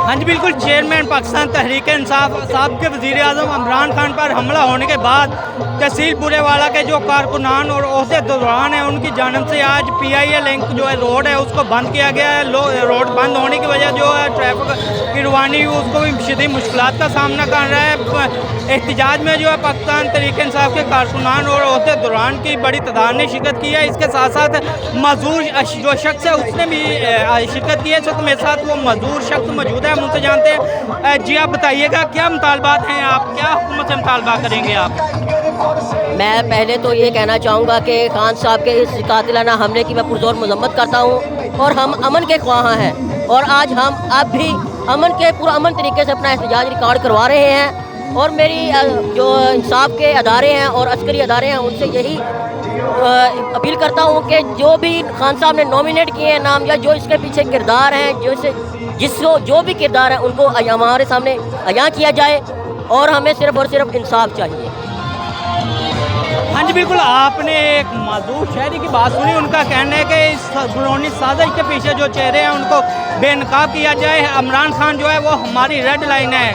हाँ जी बिल्कुल, चेयरमैन पाकिस्तान तहरीक इंसाफ साहब के वज़ीर आज़म इमरान खान पर हमला होने के बाद तहसील बुरेवाला के जो कारकुनान और ओहदेदारान हैं उनकी जानिब से आज PIA लिंक जो है रोड है उसको बंद किया गया है। रोड बंद होने की वजह जो है ट्रैफिक की रवानी उसको भी शदीद मुश्किलात का सामना कर रहा है। एहतजाज में जो है पाकिस्तान तहरीक इंसाफ के कारकुनान और ओहदेदारान की बड़ी तादाद ने शिरकत की है। इसके साथ साथ मजदूर जो शख्स है उसने भी शिरकत की है। इस वक्त मेरे साथ वो मजदूर शख्स मौजूद है, हम उनसे जानते हैं। जी आप बताइएगा क्या मुतालबात हैं, आप क्या हुकूमत से मुतालबा करेंगे आप? मैं पहले तो ये कहना चाहूँगा कि खान साहब के इस कातिलाना हमले की मैं पुरजोर मजम्मत करता हूँ और हम अमन के ख्वाह हैं और आज हम अब भी पूरा अमन तरीके से अपना एहतजाज रिकॉर्ड करवा रहे हैं। और मेरी जो इंसाफ के अदारे हैं और अस्करी अदारे हैं उनसे यही अपील करता हूँ कि जो भी खान साहब ने नॉमिनेट किए हैं नाम या जो इसके पीछे किरदार हैं जो भी किरदार हैं उनको हमारे सामने अयां किया जाए और हमें सिर्फ़ और सिर्फ इंसाफ चाहिए। हाँ जी बिल्कुल, आपने एक मजदूर शहरी की बात सुनी। उनका कहना है कि इस घिनौनी साजिश के पीछे जो चेहरे हैं उनको बेनकाब किया जाए। इमरान खान जो है वो हमारी रेड लाइन है।